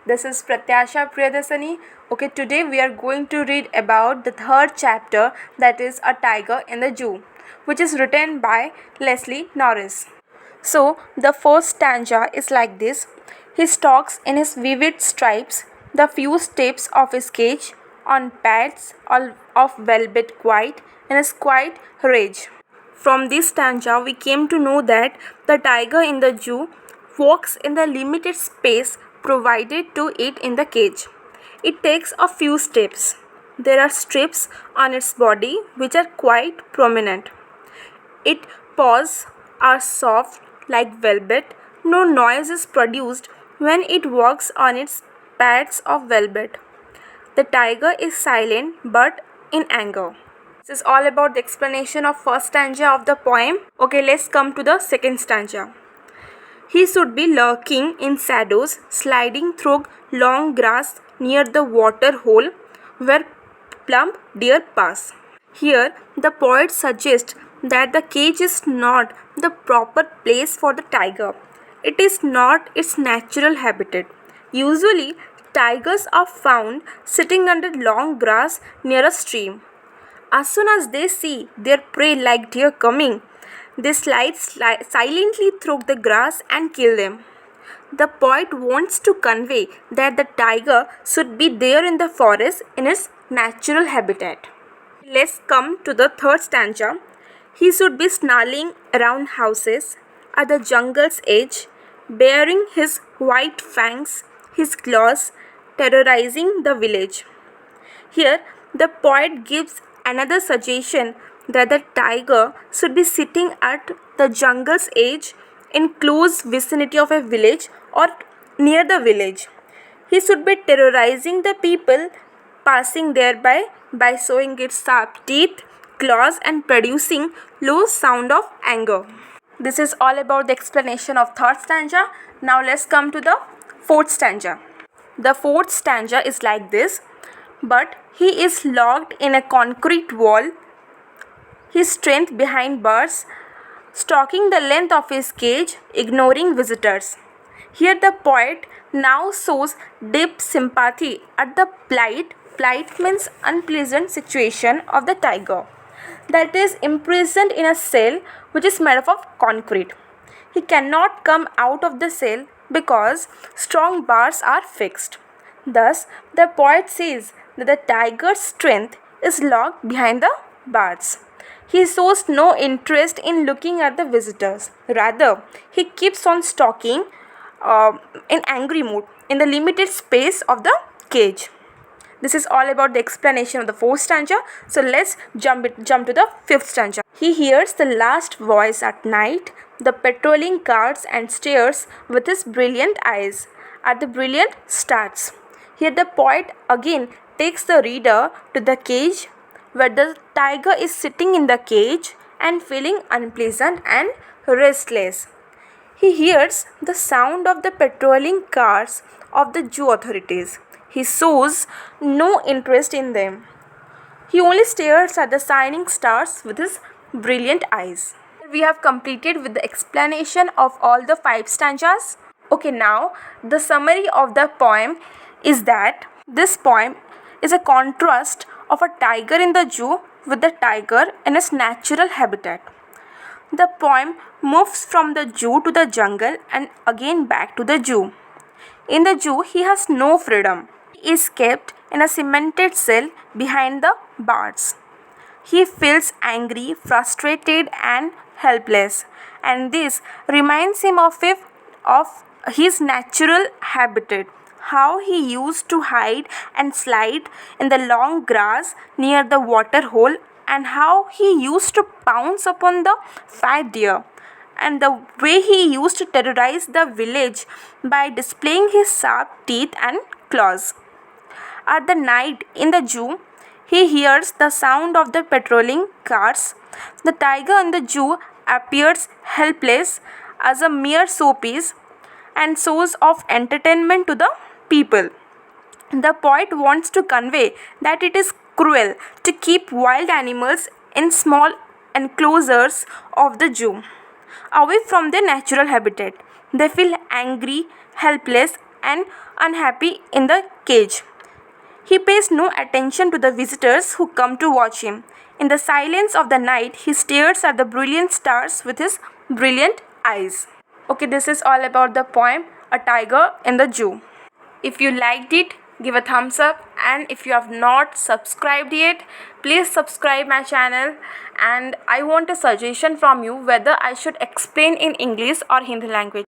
This is Pratyasha Priyadasani. Okay, today we are going to read about the third chapter, that is A Tiger in the Zoo, which is written by Leslie Norris. So, the first stanza is like this. He stalks in his vivid stripes, the few steps of his cage, on pads of velvet quiet, in his quiet rage. From this stanza, we came to know that the tiger in the zoo walks in the limited space provided to it in the cage. It takes a few steps. There are strips on its body which are quite prominent. Its paws are soft like velvet. No noise is produced when it walks on its pads of velvet. The tiger is silent but in anger. This is all about the explanation of first stanza of the poem. Okay, let's come to the second stanza. He should be lurking in shadows, sliding through long grass near the water hole where plump deer pass. Here, the poet suggests that the cage is not the proper place for the tiger. It is not its natural habitat. Usually, tigers are found sitting under long grass near a stream. As soon as they see their prey like deer coming, they slide silently through the grass and kill them. The poet wants to convey that the tiger should be there in the forest in its natural habitat. Let's come to the third stanza. He should be snarling around houses at the jungle's edge, baring his white fangs, his claws, terrorizing the village. Here, the poet gives another suggestion that the tiger should be sitting at the jungle's edge in close vicinity of a village or near the village. He should be terrorizing the people passing thereby by showing its sharp teeth, claws and producing low sound of anger. This is all about the explanation of third stanza. Now let's come to the fourth stanza. The fourth stanza is like this. But he is locked in a concrete wall, his strength behind bars, stalking the length of his cage, ignoring visitors. Here the poet now shows deep sympathy at the plight means unpleasant situation of the tiger, that is imprisoned in a cell which is made up of concrete. He cannot come out of the cell because strong bars are fixed. Thus, the poet says that the tiger's strength is locked behind the bars. He shows no interest in looking at the visitors. Rather, he keeps on stalking in angry mood in the limited space of the cage. This is all about the explanation of the fourth stanza. So let's jump to the fifth stanza. He hears the last voice at night, the patrolling cars and stares with his brilliant eyes at the brilliant stars. Here the poet again takes the reader to the cage where the tiger is sitting in the cage and feeling unpleasant and restless. He hears the sound of the patrolling cars of the zoo authorities. He shows no interest in them. He only stares at the shining stars with his brilliant eyes. We have completed with the explanation of all the 5 stanzas. Okay, now the summary of the poem is that this poem is a contrast of a tiger in the zoo with the tiger in its natural habitat. The poem moves from the zoo to the jungle and again back to the zoo. In the zoo, he has no freedom. He is kept in a cemented cell behind the bars. He feels angry, frustrated and helpless, and this reminds him of his natural habitat, how he used to hide and slide in the long grass near the water hole, and how he used to pounce upon the fat deer, and the way he used to terrorize the village by displaying his sharp teeth and claws. At the night in the zoo, he hears the sound of the patrolling cars. The tiger in the zoo appears helpless as a mere showpiece and source of entertainment to the people. The poet wants to convey that it is cruel to keep wild animals in small enclosures of the zoo, away from their natural habitat. They feel angry, helpless and unhappy in the cage. He pays no attention to the visitors who come to watch him. In the silence of the night, he stares at the brilliant stars with his brilliant eyes. Okay, this is all about the poem A Tiger in the Zoo. If you liked it, give a thumbs up, and if you have not subscribed yet, please subscribe my channel. And I want a suggestion from you whether I should explain in English or Hindi language.